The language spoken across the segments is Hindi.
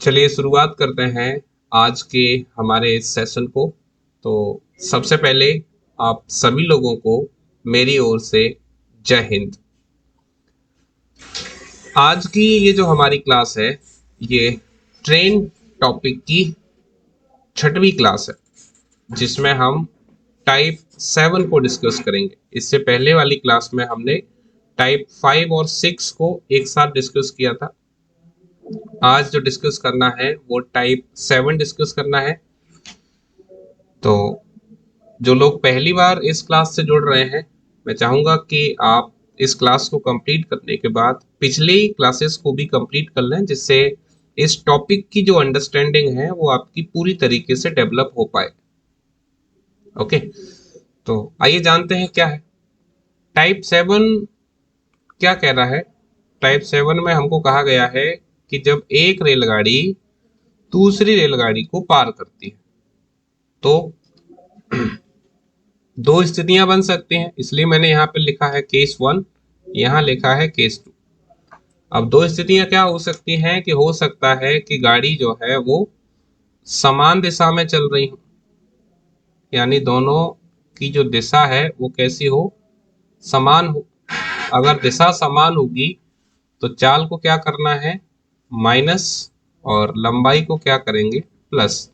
चलिए शुरुआत करते हैं आज के हमारे इस सेशन को। तो सबसे पहले आप सभी लोगों को मेरी ओर से जय हिंद। आज की ये जो हमारी क्लास है ये ट्रेन टॉपिक की 6वीं क्लास है, जिसमें हम टाइप 7 को डिस्कस करेंगे। इससे पहले वाली क्लास में हमने टाइप 5 और 6 को एक साथ डिस्कस किया था। आज जो डिस्कस करना है वो टाइप 7 डिस्कस करना है। तो जो लोग पहली बार इस क्लास से जुड़ रहे हैं, मैं चाहूंगा कि आप इस क्लास को कंप्लीट करने के बाद पिछली क्लासेस को भी कंप्लीट कर लें, जिससे इस टॉपिक की जो अंडरस्टैंडिंग है वो आपकी पूरी तरीके से डेवलप हो पाए। ओके, तो आइए जानते हैं क्या है टाइप 7। क्या कह रहा है टाइप 7 में? हमको कहा गया है कि जब एक रेलगाड़ी दूसरी रेलगाड़ी को पार करती है तो दो स्थितियां बन सकती हैं, इसलिए मैंने यहाँ पे लिखा है केस 1, यहाँ लिखा है केस 2। अब दो स्थितियां क्या हो सकती हैं कि हो सकता है कि गाड़ी जो है वो समान दिशा में चल रही हो, यानी दोनों की जो दिशा है वो कैसी हो, समान हो। अगर दिशा समान होगी तो चाल को क्या करना है, माइनस, और लंबाई को क्या करेंगे, प्लस,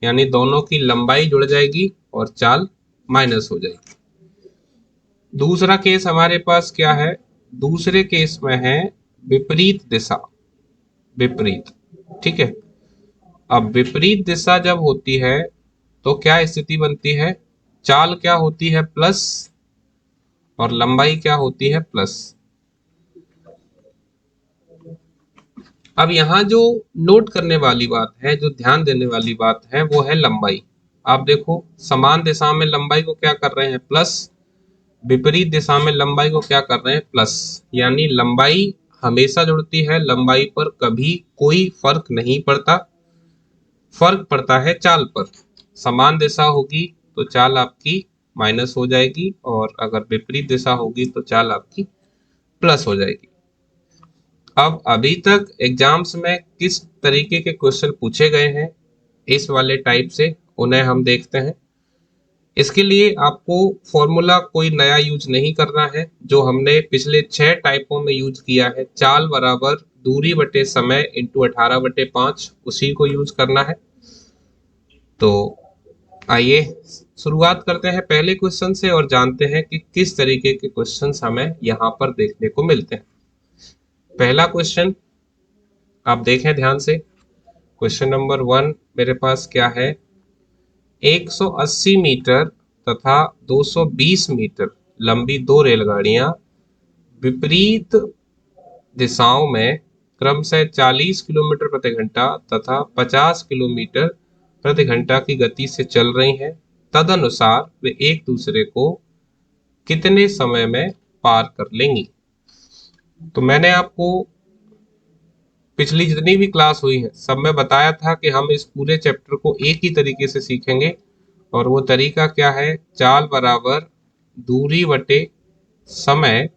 यानी दोनों की लंबाई जुड़ जाएगी और चाल माइनस हो जाएगी। दूसरा केस हमारे पास क्या है, दूसरे केस में है विपरीत दिशा, विपरीत। ठीक है, अब विपरीत दिशा जब होती है तो क्या स्थिति बनती है, चाल क्या होती है, प्लस, और लंबाई क्या होती है, प्लस। अब यहाँ जो नोट करने वाली बात है, जो ध्यान देने वाली बात है, वो है लंबाई। आप देखो, समान दिशा में लंबाई को क्या कर रहे हैं, प्लस, विपरीत दिशा में लंबाई को क्या कर रहे हैं, प्लस। यानी लंबाई हमेशा जुड़ती है, लंबाई पर कभी कोई फर्क नहीं पड़ता। फर्क पड़ता है चाल पर। समान दिशा होगी तो चाल आपकी माइनस हो जाएगी, और अगर विपरीत दिशा होगी तो चाल आपकी प्लस हो जाएगी। अब अभी तक एग्जाम्स में किस तरीके के क्वेश्चन पूछे गए हैं इस वाले टाइप से, उन्हें हम देखते हैं। इसके लिए आपको फॉर्मूला कोई नया यूज नहीं करना है, जो हमने पिछले 6 टाइपों में यूज किया है, चाल बराबर दूरी बटे समय इंटू 18/5, उसी को यूज करना है। तो आइए शुरुआत करते हैं पहले क्वेश्चन से और जानते हैं कि किस तरीके के क्वेश्चंस हमें यहाँ पर देखने को मिलते हैं। पहला क्वेश्चन आप देखें ध्यान से। क्वेश्चन नंबर 1 मेरे पास क्या है, 180 मीटर तथा 220 मीटर लंबी दो रेलगाड़ियां विपरीत दिशाओं में क्रमशः 40 किलोमीटर प्रति घंटा तथा 50 किलोमीटर प्रति घंटा की गति से चल रही हैं। तदनुसार वे एक दूसरे को कितने समय में पार कर लेंगी। तो मैंने आपको पिछली जितनी भी क्लास हुई है सब में बताया था कि हम इस पूरे चैप्टर को एक ही तरीके से सीखेंगे, और वो तरीका क्या है, चाल बराबर दूरी बटे समय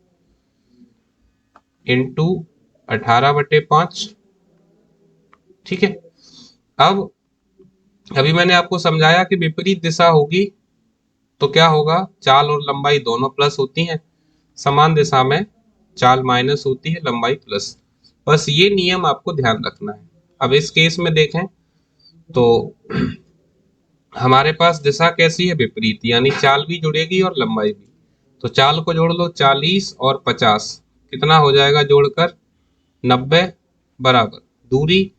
इंटू 18/5। ठीक है, अब अभी मैंने आपको समझाया कि विपरीत दिशा होगी तो क्या होगा, चाल और लंबाई दोनों प्लस होती हैं, समान दिशा में चाल माइनस होती है, लंबाई प्लस। बस ये नियम आपको ध्यान रखना है। अब इस केस में देखें तो हमारे पास दिशा कैसी है, विपरीत, यानी चाल भी जुड़ेगी और लंबाई भी। तो चाल को जोड़ लो, 40 और 50 कितना हो जाएगा जोड़कर, 90, बराबर दूरी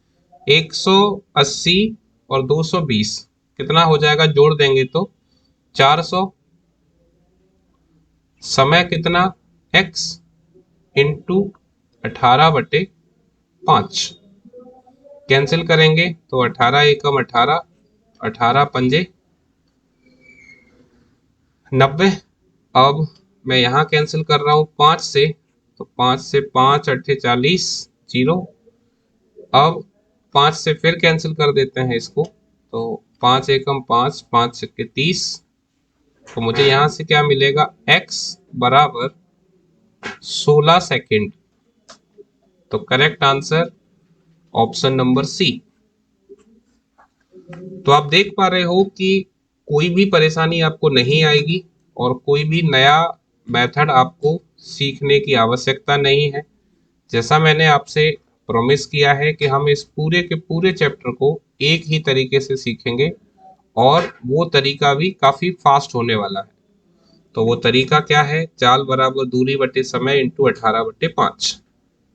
180 और 220 कितना हो जाएगा, जोड़ देंगे तो 400, समय कितना, x इंटू 18/5। कैंसिल करेंगे तो 18 एकम 18, 18 पंजे 90। अब मैं यहाँ कैंसिल कर रहा हूँ 5 से, तो 5 से 5 अट्ठे 40, जीरो। अब 5 से फिर कैंसिल कर देते हैं इसको, तो 5 एकम 5, 5 छक्के 30। तो मुझे यहाँ से क्या मिलेगा, x बराबर 16 सेकेंड। तो correct answer option number C. तो आप देख पा रहे हो कि कोई भी परेशानी आपको नहीं आएगी और कोई भी नया मेथड आपको सीखने की आवश्यकता नहीं है। जैसा मैंने आपसे प्रॉमिस किया है कि हम इस पूरे के पूरे चैप्टर को एक ही तरीके से सीखेंगे और वो तरीका भी काफी फास्ट होने वाला है। तो वो तरीका क्या है? चाल बराबर दूरी बटे समय इंटू 18/5।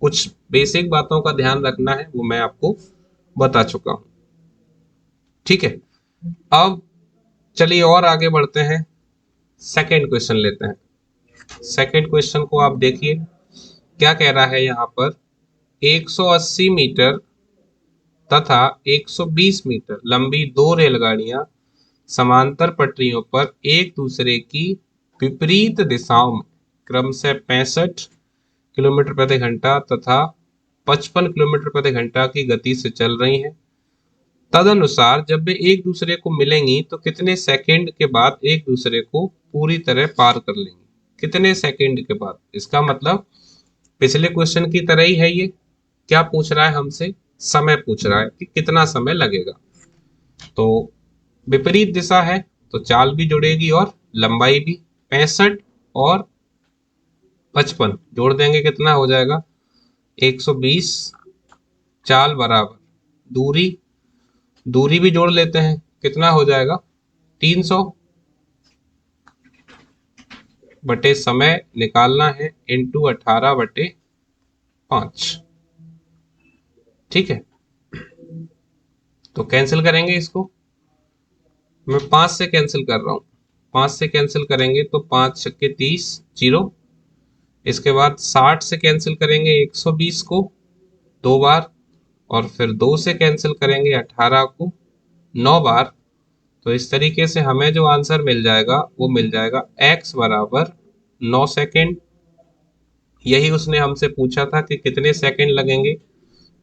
कुछ बेसिक बातों का ध्यान रखना है, वो मैं आपको बता चुका हूं। ठीक है, अब चलिए और आगे बढ़ते हैं, सेकंड क्वेश्चन लेते हैं। सेकंड क्वेश्चन को आप देखिए, क्या कह रहा है यहाँ पर। 180 मीटर तथा 120 मीटर लंबी दो रेलगाड़ियां समांतर पटरियों पर एक दूसरे की विपरीत दिशाओं में क्रमशः 65 किलोमीटर प्रति घंटा तथा 55 किलोमीटर प्रति घंटा की गति से चल रही हैं। तदनुसार जब वे एक दूसरे को मिलेंगी तो कितने सेकंड के बाद एक दूसरे को पूरी तरह पार कर लेंगी? कितने सेकंड के बाद? इसका मतलब पिछले क्वेश्चन की तरह ही है ये। क्या पूछ रहा है हमसे? समय पूछ रहा है कि कितना समय लगेगा। तो विपरीत दिशा है तो चाल भी जुड़ेगी और लंबाई भी। 65 और 55 जोड़ देंगे, कितना हो जाएगा? 120। चाल बराबर दूरी, दूरी भी जोड़ लेते हैं, कितना हो जाएगा? 300 बटे समय निकालना है इंटू 18/5। ठीक है, तो कैंसिल करेंगे इसको। मैं 5 से कैंसिल कर रहा हूँ। 5 से कैंसिल करेंगे तो 5 छक्के 30, 0। इसके बाद 60 से कैंसिल करेंगे 120 को 2 बार, और फिर 2 से कैंसिल करेंगे 18 को 9 बार। तो इस तरीके से हमें जो आंसर मिल जाएगा वो मिल जाएगा x बराबर 9 सेकेंड। यही उसने हमसे पूछा था कि कितने सेकेंड लगेंगे,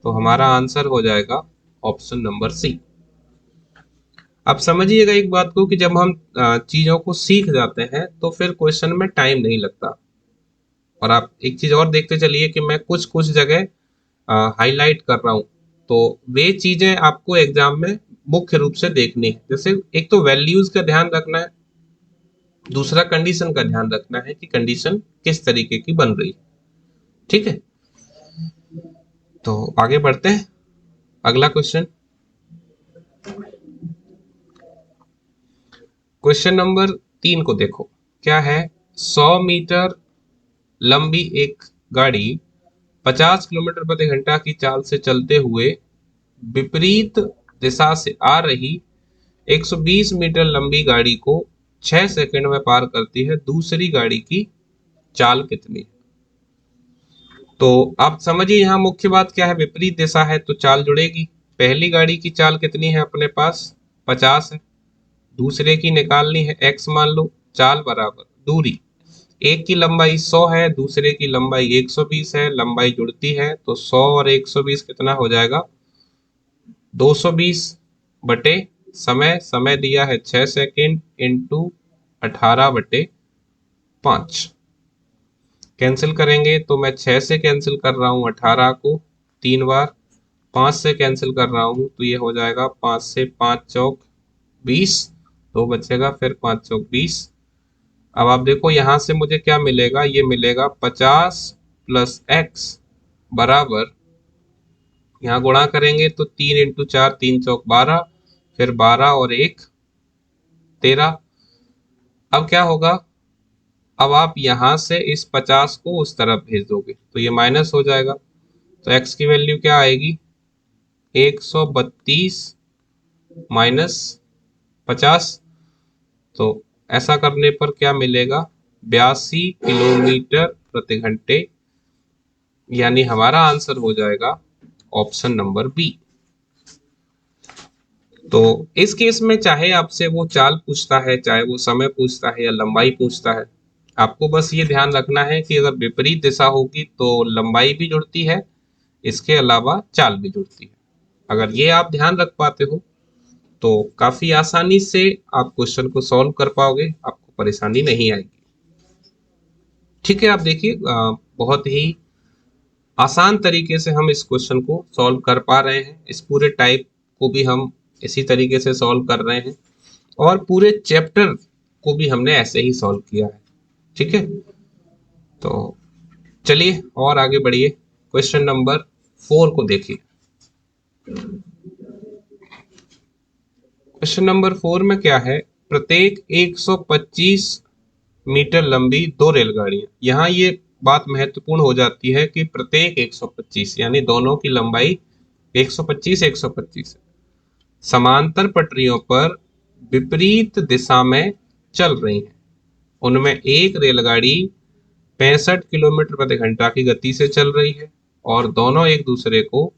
तो हमारा आंसर हो जाएगा ऑप्शन नंबर सी। अब समझिएगा एक बात को कि जब हम चीजों को सीख जाते हैं तो फिर क्वेश्चन में टाइम नहीं लगता। और आप एक चीज और देखते चलिए कि मैं कुछ कुछ जगह हाईलाइट कर रहा हूँ, तो वे चीजें आपको एग्जाम में मुख्य रूप से देखनी है। जैसे एक तो वैल्यूज का ध्यान रखना है, दूसरा कंडीशन का ध्यान रखना है कि कंडीशन किस तरीके की बन रही है। ठीक है, तो आगे बढ़ते हैं। अगला क्वेश्चन, क्वेश्चन नंबर 3 को देखो, क्या है। 100 मीटर लंबी एक गाड़ी 50 किलोमीटर प्रति घंटा की चाल से चलते हुए विपरीत दिशा से आ रही 120 मीटर लंबी गाड़ी को 6 सेकंड में पार करती है। दूसरी गाड़ी की चाल कितनी है? तो आप समझिए यहाँ मुख्य बात क्या है। विपरीत दिशा है तो चाल जुड़ेगी। पहली गाड़ी की चाल कितनी है अपने पास? 50 है। दूसरे की निकालनी है x मान लो। चाल बराबर दूरी, एक की लंबाई 100 है, दूसरे की लंबाई 120 है। लंबाई जुड़ती है तो 100 और 120 कितना हो जाएगा? 220 बटे समय, समय दिया है 6 सेकेंड इंटू 18/5। कैंसिल करेंगे तो मैं 6 से कैंसिल कर रहा हूँ 18 को 3 बार, 5 से कैंसिल कर रहा हूँ तो ये हो जाएगा 5 से 5 चौक 20, 2 बचेगा, फिर 5 चौक 20। अब आप देखो यहाँ से मुझे क्या मिलेगा, ये मिलेगा 50 प्लस x बराबर, यहाँ गुणा करेंगे तो 3 इंटू 4, 3 चौक 12, फिर 12 और 1 13। अब क्या होगा, अब आप यहां से इस 50 को उस तरफ भेज दोगे तो ये माइनस हो जाएगा। तो x की वैल्यू क्या आएगी? 132 माइनस 50। तो ऐसा करने पर क्या मिलेगा? 82 किलोमीटर प्रति घंटे। यानी हमारा आंसर हो जाएगा ऑप्शन नंबर बी। तो इस केस में चाहे आपसे वो चाल पूछता है, चाहे वो समय पूछता है या लंबाई पूछता है, आपको बस ये ध्यान रखना है कि अगर विपरीत दिशा होगी तो लंबाई भी जुड़ती है, इसके अलावा चाल भी जुड़ती है। अगर ये आप ध्यान रख पाते हो तो काफी आसानी से आप क्वेश्चन को सॉल्व कर पाओगे, आपको परेशानी नहीं आएगी। ठीक है, आप देखिए बहुत ही आसान तरीके से हम इस क्वेश्चन को सॉल्व कर पा रहे हैं। इस पूरे टाइप को भी हम इसी तरीके से सॉल्व कर रहे हैं और पूरे चैप्टर को भी हमने ऐसे ही सॉल्व किया है। ठीक है, तो चलिए और आगे बढ़िए। क्वेश्चन नंबर 4 को देखिए। क्वेश्चन नंबर 4 में क्या है, प्रत्येक 125 मीटर लंबी दो रेलगाड़ियां। यहाँ ये बात महत्वपूर्ण हो जाती है कि प्रत्येक 125 यानी दोनों की लंबाई 125 125 समांतर पटरियों पर विपरीत दिशा में चल रही हैं। उनमें एक रेलगाड़ी 65 किलोमीटर प्रति घंटा की गति से चल रही है और दोनों एक दूसरे को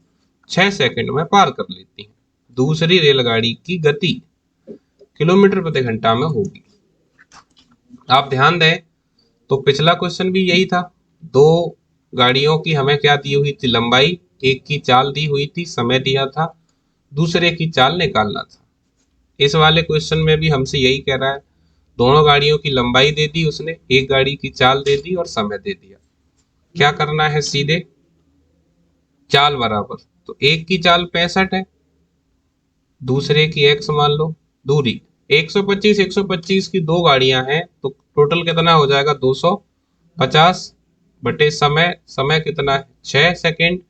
6 सेकंड में पार कर लेती हैं। दूसरी रेलगाड़ी की गति किलोमीटर प्रति घंटा में होगी। आप ध्यान दें तो पिछला क्वेश्चन भी यही था। दो गाड़ियों की हमें क्या दी हुई थी, लंबाई, एक की चाल दी हुई थी, समय दिया था, दूसरे की चाल निकालना था। इस वाले क्वेश्चन में भी हमसे यही कह रहा है, दोनों गाड़ियों की लंबाई दे दी उसने, एक गाड़ी की चाल दे दी और समय दे दिया। क्या करना है, सीधे चाल बराबर, तो एक की चाल 65 है, दूसरे की x मान लो, दूरी 125 125 की दो गाड़ियां हैं तो टोटल कितना हो जाएगा 250 बटे समय, समय कितना है 6 सेकेंड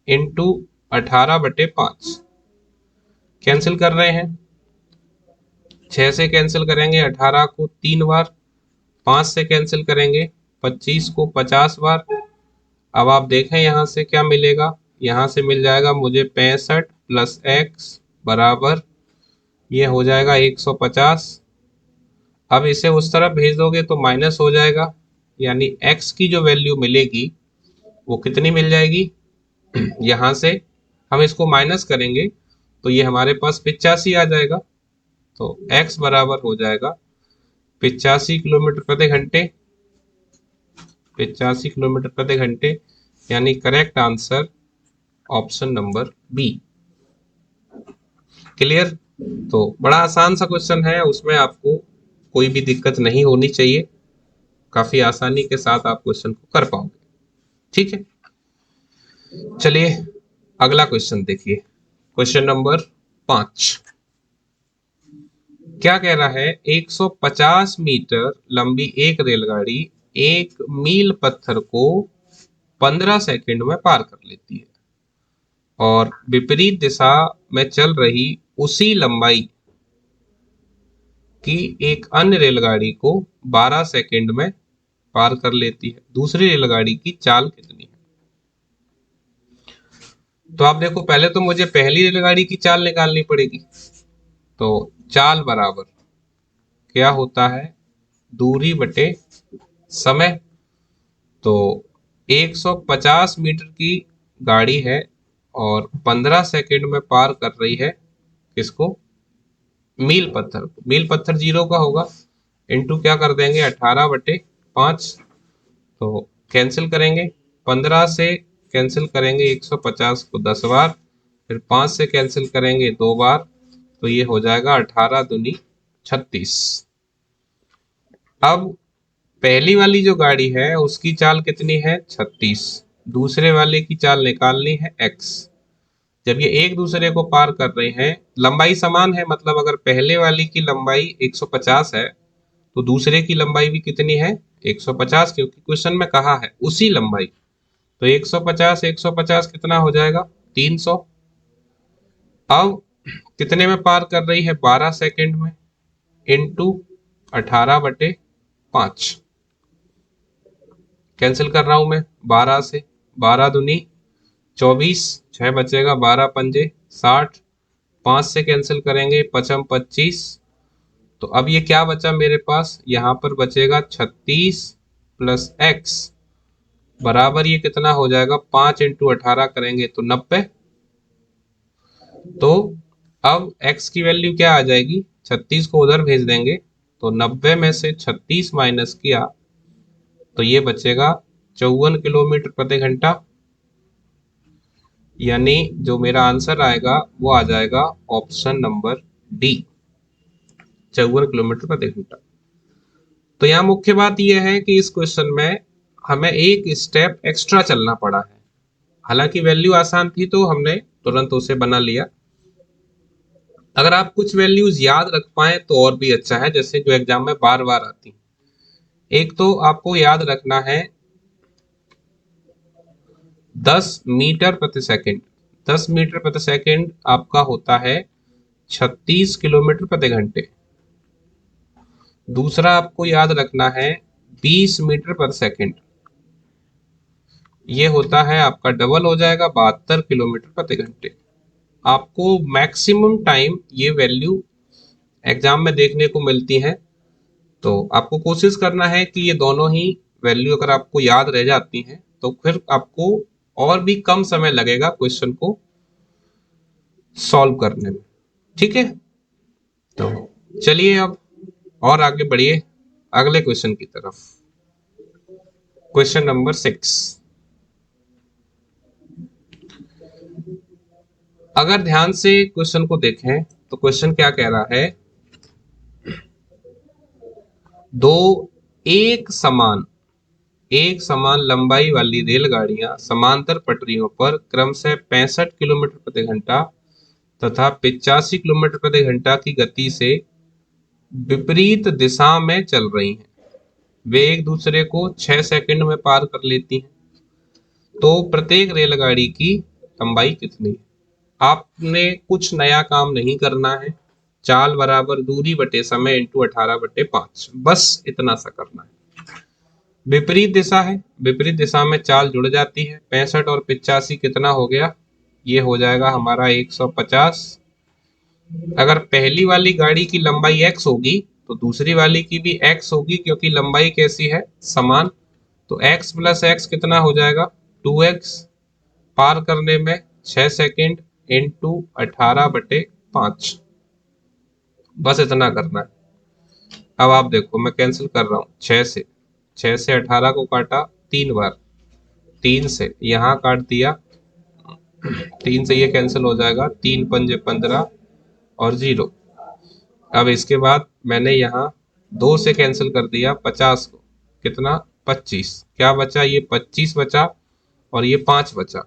इंटू 18 बटे 5। कैंसिल कर रहे हैं, 6 से कैंसिल करेंगे 18 को 3 बार, 5 से कैंसिल करेंगे 25 को 50 बार। अब आप देखें यहाँ से क्या मिलेगा, यहाँ से मिल जाएगा मुझे 65 प्लस x बराबर ये हो जाएगा 150। अब इसे उस तरफ भेज दोगे तो माइनस हो जाएगा, यानी x की जो वैल्यू मिलेगी वो कितनी मिल जाएगी, यहाँ से हम इसको माइनस करेंगे तो ये हमारे पास 85 आ जाएगा। तो x बराबर हो जाएगा 85 किलोमीटर प्रति घंटे, 85 किलोमीटर प्रति घंटे, यानी correct answer option number B. Clear? तो बड़ा आसान सा क्वेश्चन है, उसमें आपको कोई भी दिक्कत नहीं होनी चाहिए, काफी आसानी के साथ आप क्वेश्चन को कर पाओगे। ठीक है, चलिए अगला क्वेश्चन देखिए। क्वेश्चन नंबर 5 क्या कह रहा है, 150 मीटर लंबी एक रेलगाड़ी एक मील पत्थर को 15 सेकंड में पार कर लेती है और विपरीत दिशा में चल रही उसी लंबाई की एक अन्य रेलगाड़ी को 12 सेकंड में पार कर लेती है। दूसरी रेलगाड़ी की चाल कितनी है? तो आप देखो, पहले तो मुझे पहली रेलगाड़ी की चाल निकालनी पड़ेगी। तो चाल बराबर क्या होता है, दूरी बटे समय। तो 150 मीटर की गाड़ी है और 15 सेकंड में पार कर रही है किसको, मील पत्थर को। मील पत्थर 0 का होगा, इंटू क्या कर देंगे 18 बटे 5। तो कैंसिल करेंगे, 15 से कैंसिल करेंगे 150 को 10 बार, फिर 5 से कैंसिल करेंगे 2 बार, तो ये हो जाएगा 18 दूनी 36। अब पहली वाली जो गाड़ी है उसकी चाल कितनी है 36, दूसरे वाले की चाल निकालनी है x। जब ये एक दूसरे को पार कर रहे हैं, लंबाई समान है, मतलब अगर पहले वाली की लंबाई 150 है तो दूसरे की लंबाई भी कितनी है 150, क्योंकि क्वेश्चन में कहा है उसी लंबाई। तो 150 150 कितना हो जाएगा 300। अब कितने में पार कर रही है 12 सेकंड में, इंटू 18 बटे 5। कैंसिल कर रहा हूं मैं, 12 से 12 दूनी 24, 6 बचेगा, 12 पंजे 60, 5 से कैंसिल करेंगे 5 25। तो अब ये क्या बचा मेरे पास, यहाँ पर बचेगा 36 प्लस x बराबर ये कितना हो जाएगा, 5 इंटू 18 करेंगे तो 90। तो अब x की वैल्यू क्या आ जाएगी, 36 को उधर भेज देंगे तो 90 में से 36 माइनस किया तो ये बचेगा 54 किलोमीटर प्रति घंटा, यानी जो मेरा आंसर आएगा वो आ जाएगा ऑप्शन नंबर डी, 54 किलोमीटर प्रति घंटा। तो यहाँ मुख्य बात यह है कि इस क्वेश्चन में हमें एक स्टेप एक्स्ट्रा चलना पड़ा है। हालांकि वैल्यू आसान थी तो हमने तुरंत उसे बना लिया। अगर आप कुछ वैल्यूज याद रख पाए तो और भी अच्छा है, जैसे जो एग्जाम में बार बार आती। एक तो आपको याद रखना है 10 मीटर प्रति सेकंड। 10 मीटर प्रति सेकंड आपका होता है 36 किलोमीटर प्रति घंटे। दूसरा आपको याद रखना है 20 मीटर प्रति सेकंड, ये होता है आपका डबल हो जाएगा 72 किलोमीटर प्रति घंटे। आपको मैक्सिमम टाइम ये वैल्यू एग्जाम में देखने को मिलती है, तो आपको कोशिश करना है कि ये दोनों ही वैल्यू अगर आपको याद रह जाती हैं तो फिर आपको और भी कम समय लगेगा क्वेश्चन को सॉल्व करने में। ठीक है, तो चलिए अब और आगे बढ़िए अगले क्वेश्चन की तरफ। Question number 6। अगर ध्यान से क्वेश्चन को देखें तो क्वेश्चन क्या कह रहा है, दो एक समान लंबाई वाली रेलगाड़ियां समांतर पटरियों पर क्रमशः 65 किलोमीटर प्रति घंटा तथा 85 किलोमीटर प्रति घंटा की गति से विपरीत दिशा में चल रही हैं। वे एक दूसरे को 6 सेकंड में पार कर लेती हैं, तो प्रत्येक रेलगाड़ी की लंबाई कितनी है? आपने कुछ नया काम नहीं करना है, चाल बराबर दूरी बटे समय इंटू 18/5, बस इतना सा करना है। विपरीत दिशा है, विपरीत दिशा में चाल जुड़ जाती है। 65 और 85 कितना हो गया, ये हो जाएगा हमारा 150। अगर पहली वाली गाड़ी की लंबाई x होगी तो दूसरी वाली की भी x होगी, क्योंकि लंबाई कैसी है, समान। तो x प्लस x कितना हो जाएगा, 2x। पार करने में 6 सेकंड इंटू 18/5, बस इतना करना है। अब आप देखो मैं कैंसिल कर रहा हूँ, 6 से 18 को काटा 3 बार, 3 से यहाँ काट दिया, 3 से ये कैंसिल हो जाएगा, 3 पंजे 15 और 0। अब इसके बाद मैंने यहाँ 2 से कैंसिल कर दिया 50 को, कितना 25, क्या बचा, ये 25 बचा और ये 5 बचा।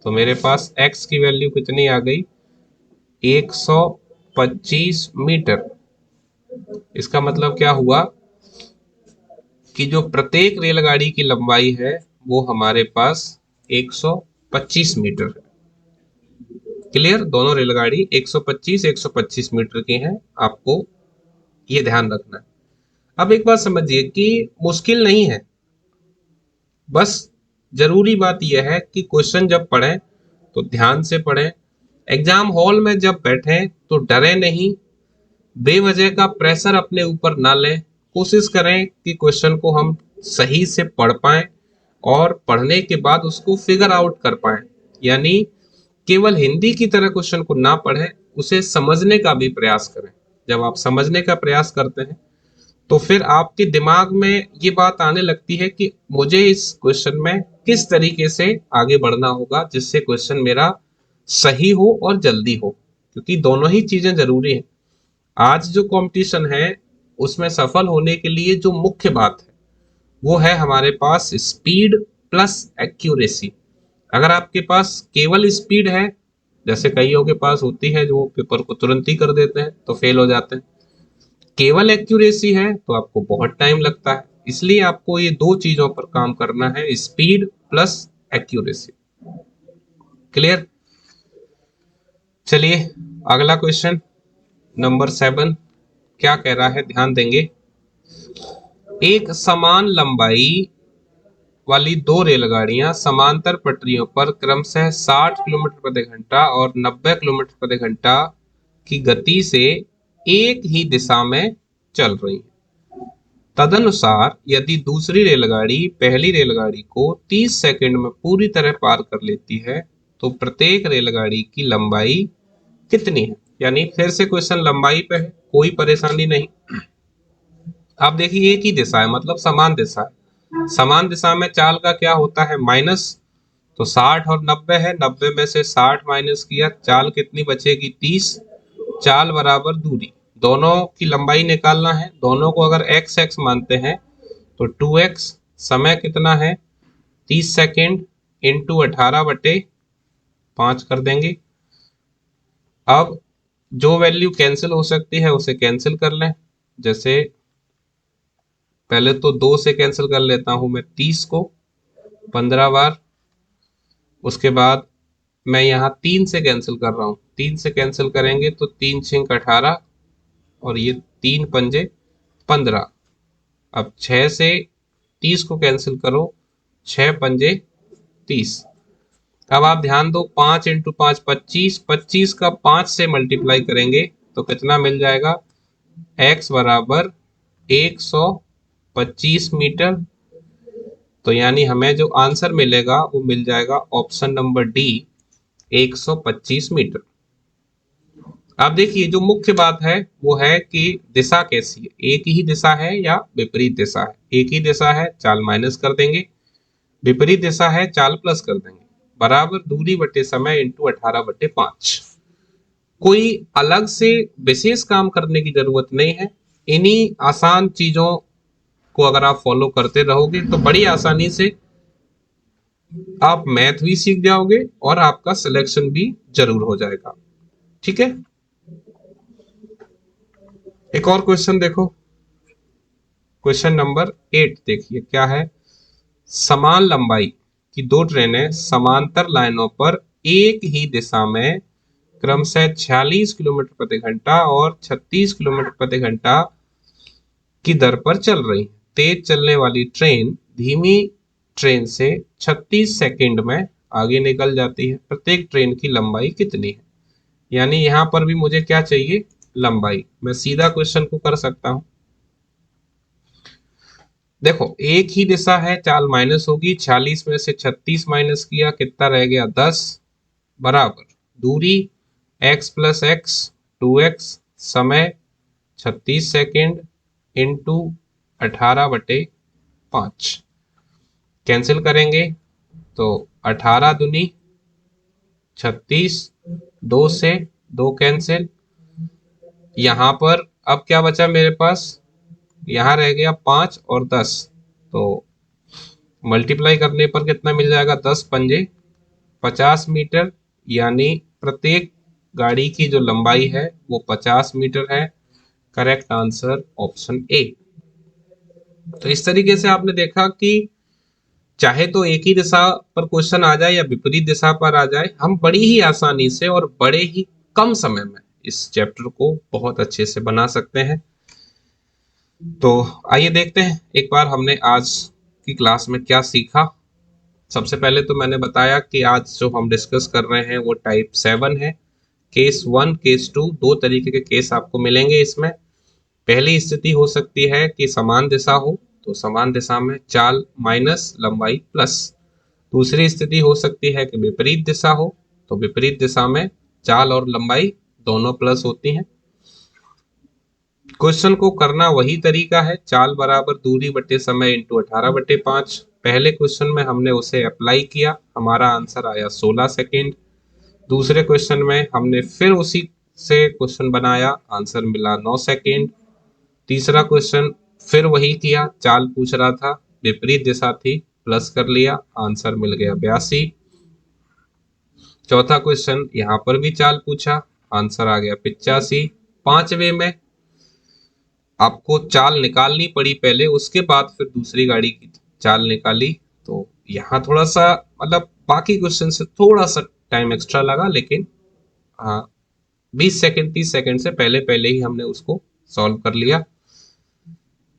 तो मेरे पास x की वैल्यू कितनी आ गई, 125 मीटर। इसका मतलब क्या हुआ कि जो प्रत्येक रेलगाड़ी की लंबाई है वो हमारे पास 125 मीटर है। क्लियर, दोनों रेलगाड़ी 125 मीटर की हैं, आपको ये ध्यान रखना है। अब एक बात समझिए कि मुश्किल नहीं है, बस जरूरी बात यह है कि क्वेश्चन जब पढ़ें तो ध्यान से पढ़ें। एग्जाम हॉल में जब बैठें तो डरे नहीं, बेवजह का प्रेशर अपने ऊपर ना लें। कोशिश करें कि क्वेश्चन को हम सही से पढ़ पाएं और पढ़ने के बाद उसको फिगर आउट कर पाएं। यानी केवल हिंदी की तरह क्वेश्चन को ना पढ़ें, उसे समझने का भी प्रयास करें। जब आप समझने का प्रयास करते हैं तो फिर आपके दिमाग में ये बात आने लगती है कि मुझे इस क्वेश्चन में किस तरीके से आगे बढ़ना होगा जिससे क्वेश्चन मेरा सही हो और जल्दी हो, क्योंकि दोनों ही चीजें जरूरी हैं। आज जो कंपटीशन है उसमें सफल होने के लिए जो मुख्य बात है वो है हमारे पास स्पीड प्लस एक्यूरेसी। अगर आपके पास केवल स्पीड है, जैसे कईयों के पास होती है जो पेपर को तुरंत ही कर देते हैं तो फेल हो जाते हैं, केवल एक्यूरेसी है तो आपको बहुत टाइम लगता है। इसलिए आपको ये दो चीजों पर काम करना है, स्पीड प्लस एक्यूरेसी। क्लियर, चलिए अगला क्वेश्चन नंबर 7 क्या कह रहा है, ध्यान देंगे। एक समान लंबाई वाली दो रेलगाड़ियां समांतर पटरियों पर क्रमशः 60 किलोमीटर प्रति घंटा और 90 किलोमीटर प्रति घंटा की गति से एक ही दिशा में चल रही है। तदनुसार यदि दूसरी रेलगाड़ी पहली रेलगाड़ी को 30 सेकंड में पूरी तरह पार कर लेती है तो प्रत्येक रेलगाड़ी की लंबाई कितनी है। यानी फिर से क्वेश्चन लंबाई पे है, कोई परेशानी नहीं। आप देखिए एक ही दिशा है, मतलब समान दिशा है। समान दिशा में चाल का क्या होता है, माइनस। तो 60 और 90 है, 90 में से 60 माइनस किया, चाल कितनी बचेगी 30। चाल बराबर दूरी, दोनों की लंबाई निकालना है। दोनों को अगर x x मानते हैं तो 2x। समय कितना है 30 सेकेंड, इंटू 18/5 कर देंगे। अब जो वैल्यू कैंसिल हो सकती है उसे कैंसिल कर लें। जैसे पहले तो 2 से कैंसिल कर लेता हूं मैं 30 को 15 बार। उसके बाद मैं यहाँ 3 से कैंसिल कर रहा हूँ, 3 से कैंसिल करेंगे तो 3 छिंक 18 और ये 3 पंजे 15। अब 6 से 30 को कैंसिल करो, 6 पंजे 30। अब आप ध्यान दो, 5 इंटू 5 25, 25 का 5 से मल्टीप्लाई करेंगे तो कितना मिल जाएगा, x बराबर 125 मीटर। तो यानी हमें जो आंसर मिलेगा वो मिल जाएगा ऑप्शन नंबर डी, 125 मीटर। आप देखिए जो मुख्य बात है वो है कि दिशा कैसी है, एक ही दिशा है या विपरीत दिशा है। एक ही दिशा है चाल माइनस कर देंगे, विपरीत दिशा है चाल प्लस कर देंगे। बराबर दूरी बटे समय इंटू 18/5। कोई अलग से विशेष काम करने की जरूरत नहीं है। इन्हीं आसान चीजों को अगर आप फॉलो करते रहोगे तो बड़ी आसानी से आप मैथ भी सीख जाओगे और आपका सिलेक्शन भी जरूर हो जाएगा। ठीक है, एक और क्वेश्चन देखो, क्वेश्चन नंबर 8 देखिए क्या है। समान लंबाई की 2 ट्रेनें समांतर लाइनों पर एक ही दिशा में क्रमशः 46 किलोमीटर प्रति घंटा और 36 किलोमीटर प्रति घंटा की दर पर चल रही है। तेज चलने वाली ट्रेन धीमी ट्रेन से 36 सेकंड में आगे निकल जाती है। प्रत्येक ट्रेन की लंबाई कितनी है? यानी यहां पर भी मुझे क्या चाहिए, लंबाई। मैं सीधा क्वेश्चन को कर सकता हूं। देखो एक ही दिशा है, चाल माइनस होगी, 46 में से 36 माइनस किया, कितना रह गया 10, बराबर दूरी x प्लस एक्स 2x, समय 36 सेकेंड इंटू 18/5। कैंसिल करेंगे तो 18 दूनी 36, 2 से 2 कैंसिल। यहां पर अब क्या बचा मेरे पास, यहां रह गया 5 और 10, तो मल्टीप्लाई करने पर कितना मिल जाएगा, 10 पंजे 50 मीटर। यानी प्रत्येक गाड़ी की जो लंबाई है वो 50 मीटर है। Correct answer option A. तो इस तरीके से आपने देखा कि चाहे तो एक ही दिशा पर क्वेश्चन आ जाए या विपरीत दिशा पर आ जाए, हम बड़ी ही आसानी से और बड़े ही कम समय में इस चैप्टर को बहुत अच्छे से बना सकते हैं। तो आइए देखते हैं एक बार हमने आज की क्लास में क्या सीखा। सबसे पहले तो मैंने बताया कि आज जो हम डिस्कस कर रहे हैं वो टाइप 7 है। केस 1 केस 2 दो तरीके के केस आपको मिलेंगे इसमें। पहली स्थिति हो सकती है कि समान दिशा हो तो समान दिशा में चाल माइनस लंबाई प्लस। दूसरी स्थिति हो सकती है कि विपरीत दिशा हो तो विपरीत दिशा में चाल और लंबाई दोनों प्लस होती हैं। क्वेश्चन को करना वही तरीका है, चाल बराबर दूरी बटे समय इंटू 18/5। पहले क्वेश्चन में हमने उसे अप्लाई किया, हमारा आंसर आया 16 सेकेंड। दूसरे क्वेश्चन में हमने फिर उसी से क्वेश्चन बनाया, आंसर मिला 9 सेकेंड। तीसरा क्वेश्चन फिर वही किया, चाल पूछ रहा था, विपरीत दिशा थी, प्लस कर लिया, आंसर मिल गया 82। चौथा क्वेश्चन यहाँ पर भी चाल पूछा, आंसर आ गया 85। पांचवे में आपको चाल निकालनी पड़ी पहले, उसके बाद फिर दूसरी गाड़ी की चाल निकाली। तो यहाँ थोड़ा सा मतलब बाकी क्वेश्चन से थोड़ा सा टाइम एक्स्ट्रा लगा, लेकिन हाँ 20 सेकेंड 30 सेकेंड से पहले पहले ही हमने उसको सॉल्व कर लिया।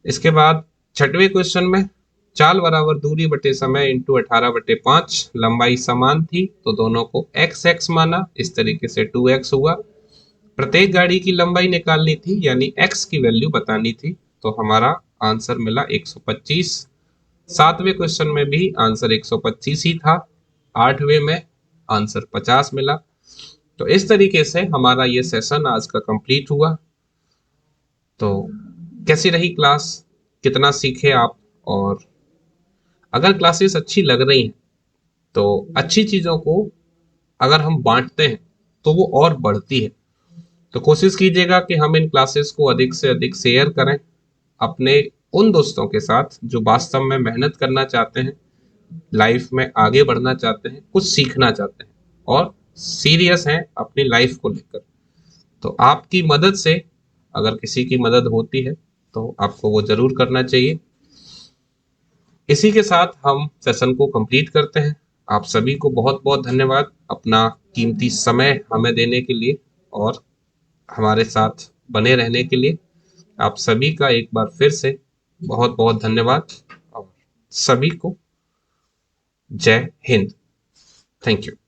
इसके बाद छठवें क्वेश्चन में चाल बराबर दूरी बटे समय इंटू 18/5, लंबाई समान थी तो दोनों को एक्स एक्स माना, इस तरीके से 2x हुआ। प्रत्येक गाड़ी की लंबाई निकालनी थी यानी x की वैल्यू बतानी थी, तो हमारा आंसर मिला 125। सातवें क्वेश्चन में भी आंसर 125 ही था, आठवें में आंसर 50 मिला। तो इस तरीके से हमारा ये सेशन आज का कंप्लीट हुआ। तो कैसी रही क्लास, कितना सीखे आप? और अगर क्लासेस अच्छी लग रही हैं तो अच्छी चीजों को अगर हम बांटते हैं तो वो और बढ़ती है। तो कोशिश कीजिएगा कि हम इन क्लासेस को अधिक से अधिक शेयर करें अपने उन दोस्तों के साथ जो वास्तव में मेहनत करना चाहते हैं, लाइफ में आगे बढ़ना चाहते हैं, कुछ सीखना चाहते हैं और सीरियस हैं अपनी लाइफ को लेकर, तो आपकी मदद से अगर किसी की मदद होती है तो आपको वो जरूर करना चाहिए। इसी के साथ हम सेशन को कंप्लीट करते हैं। आप सभी को बहुत बहुत धन्यवाद अपना कीमती समय हमें देने के लिए और हमारे साथ बने रहने के लिए। आप सभी का एक बार फिर से बहुत बहुत धन्यवाद और सभी को जय हिंद। Thank you.